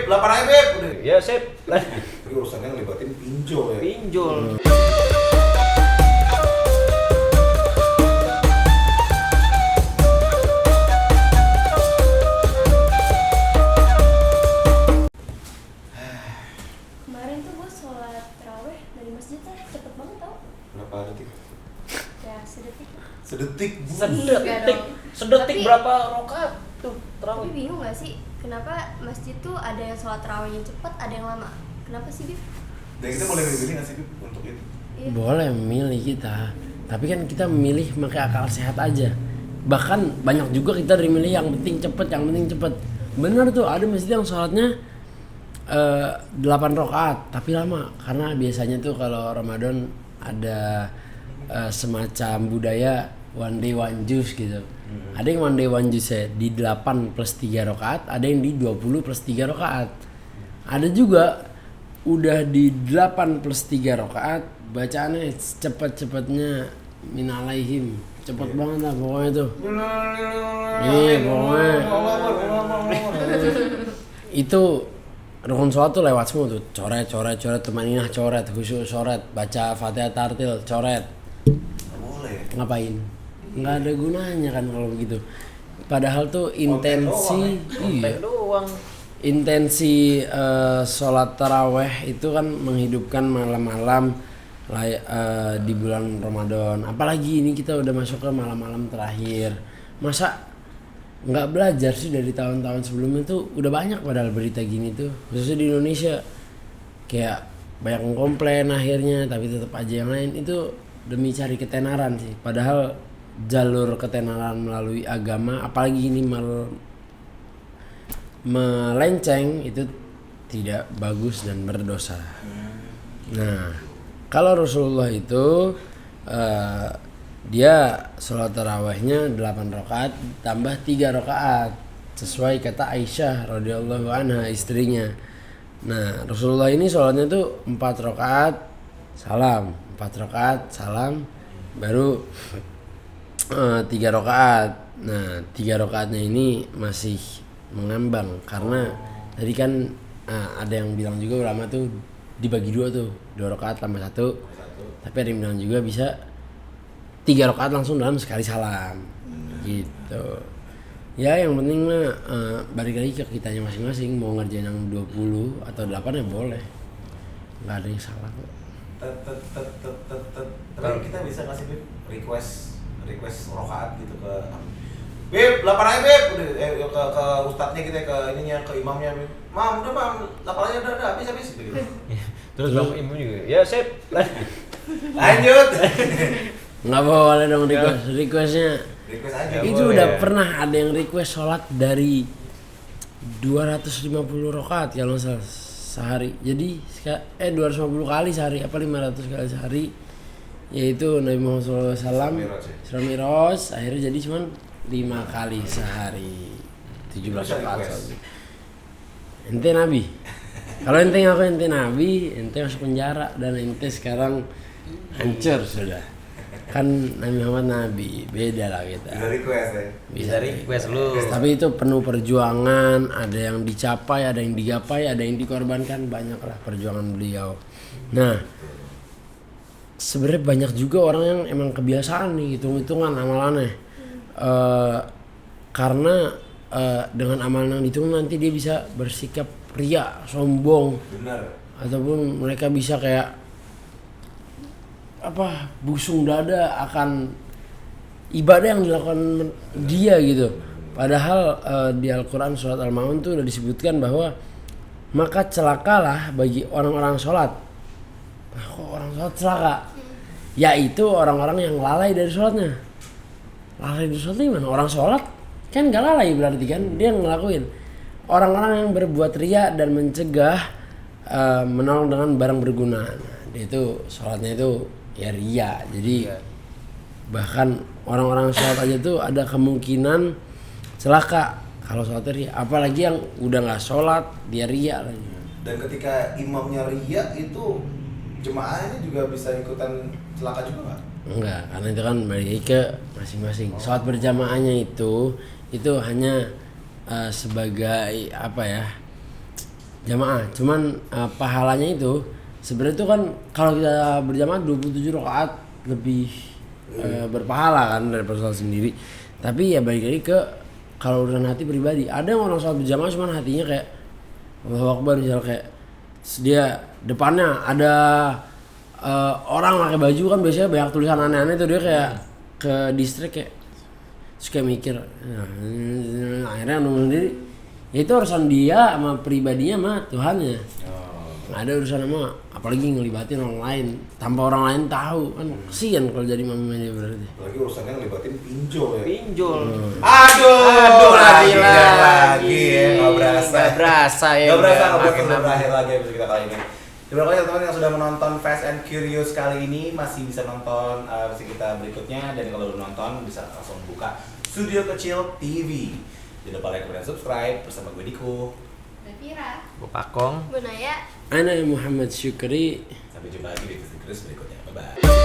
Beb, 8 aja Beb. Udah. Ya sip. Ini urusannya ngelibatin pinjol ya. Pinjol. Kemarin tuh gue sholat taraweh dari masjid cepet banget tau. Berapa detik? Ya sedetik. Sedetik. Sedetik Tapi- berapa rakaat tuh Tapi tarawih? bingung gak sih kenapa masjid tuh ada yang sholat tarawehnya cepet, ada yang lama? Kenapa sih Bib? Dan kita boleh milih nggak sih Beb untuk itu? Iya. Boleh memilih kita, tapi kan kita memilih pakai akal sehat aja. Bahkan banyak juga kita memilih yang penting cepet. Bener tuh, ada masjid yang sholatnya 8 rakaat tapi lama, karena biasanya tuh kalau Ramadan ada semacam budaya one day one juice gitu. Ada yang one day one juice ya di 8 plus 3 rakaat, ada yang di 20 plus 3 rakaat. Ada juga udah di 8 plus 3 rakaat bacaannya cepet-cepetnya minalaihim, cepet banget lah pokoknya tuh. Iya pokoknya itu rukun sholat tuh lewat semua tuh, coret, tumaninah coret, khusyuk coret, baca fatihah tartil coret. Boleh. Ngapain? Nggak ada gunanya kan kalau begitu. Padahal tuh intensi, iya, Doang. intensi sholat taraweh itu kan menghidupkan malam-malam di bulan Ramadan. Apalagi ini kita udah masuk ke malam-malam terakhir. Masa nggak belajar sih dari tahun-tahun sebelumnya tuh? Udah banyak padahal berita gini tuh, khususnya di Indonesia. Kayak banyak yang komplain akhirnya, tapi tetap aja yang lain itu demi cari ketenaran sih. Padahal jalur ketenaran melalui agama, apalagi ini melenceng, itu tidak bagus dan berdosa. Nah, kalau Rasulullah itu dia sholat tarawehnya 8 rakaat tambah 3 rakaat sesuai kata Aisyah radhiyallahu anha, istrinya. Nah, Rasulullah ini sholatnya tuh 4 rakaat salam, 4 rakaat salam, baru 3 rakaat. Nah, 3 rakaatnya ini masih mengambang karena tadi kan ada yang bilang juga ulama tuh dibagi 2 tuh, 2 rakaat tambah 1. Tapi ada yang bilang juga bisa 3 rakaat langsung dalam sekali salam. Gitu. Ya yang penting mah balik lagi ke kitanya masing-masing, mau ngerjain yang 20 atau 8 ya boleh. Enggak ada yang salah kok. Tapi kita bisa ngasih Beb request rokaat gitu ke Beb, 8 aja Beb. Udah ke ustadznya gitu ya, ke ininya, ke imamnya Beb. Mam, udah Mam, 8 aja udah habis gitu. Terus bang ibu juga. Ya sip. Lanjut. Nggak boleh dong requestnya. Request aja. Itu boleh. udah pernah ada yang request sholat dari 250 rakaat kalau nggak salah sehari. Jadi 250 kali sehari, apa 500 kali sehari. Yaitu Nabi Muhammad SAW Isra Mi'raj, akhirnya jadi cuman 5 kali sehari, 17 rakaat. Ente Nabi. Kalau ente ngaku ente Nabi, ente masuk penjara dan ente sekarang hancur sudah. Kan Nabi Muhammad Nabi, beda lah kita. Bisa request ya. Bisa request lu. Tapi itu penuh perjuangan, ada yang dicapai, ada yang digapai, ada yang dikorbankan, banyak lah perjuangan beliau. Nah, sebenarnya banyak juga orang yang emang kebiasaan nih hitung-hitungan amalannya. Karena dengan amalan yang dihitung nanti dia bisa bersikap ria, sombong. Benar. Ataupun mereka bisa kayak busung dada akan ibadah yang dilakukan dia gitu. Padahal di Al-Quran surat Al-Ma'un tuh udah disebutkan bahwa maka celakalah bagi orang-orang sholat. Kok orang sholat celaka? Yaitu orang-orang yang lalai dari sholatnya. Lalai dari sholat gimana? Orang sholat kan gak lalai berarti kan, dia ngelakuin. Orang-orang yang berbuat ria dan mencegah menolong dengan barang berguna. Nah, dia itu sholatnya itu ya ria. Jadi bahkan orang-orang sholat aja tuh ada kemungkinan celaka kalau sholatnya ria. Apalagi yang udah nggak sholat dia ria lagi. Dan ketika imamnya ria itu jemaahnya juga bisa ikutan celaka juga nggak? Enggak, karena itu kan balik ke masing-masing. Sholat berjamaahnya itu hanya sebagai jamaah. Cuman pahalanya itu sebenarnya itu kan kalau kita berjamaah 27 rakaat lebih berpahala kan dari sholat sendiri. Tapi ya balik lagi ke kalau urusan hati pribadi. Ada yang orang sholat berjamaah cuman hatinya kayak Allahu Akbar, misalnya kayak dia depannya ada orang pakai baju kan biasanya banyak tulisan aneh-aneh tuh, dia kayak ke distract kayak terus kayak mikir, akhirnya nunggu sendiri. Ya itu urusan dia sama pribadinya sama Tuhannya. Nggak ada urusan sama apalagi ngelibatin orang lain tanpa orang lain tahu kan, kesian kalau jadi mamanya berarti. Apalagi urusannya ngelibatin pinjol ya. Pinjol. Aduh, lagi lagi. ya, nggak berasa. Nggak berasa ya. Nggak berasa, udah nggak makin berasa lama. berakhir lagi episode kita kali ini. Terima kasih teman-teman yang sudah menonton Fast and Curious kali ini. Masih bisa nonton versi kita berikutnya, dan kalau belum nonton bisa langsung buka Studio Kecil TV. Jangan lupa like, comment, dan subscribe bersama gue Diko. Vira, Gue Pakong. Bu Naya. Ana Muhammad Syukri. Sampai jumpa lagi di episode berikutnya. Bye bye.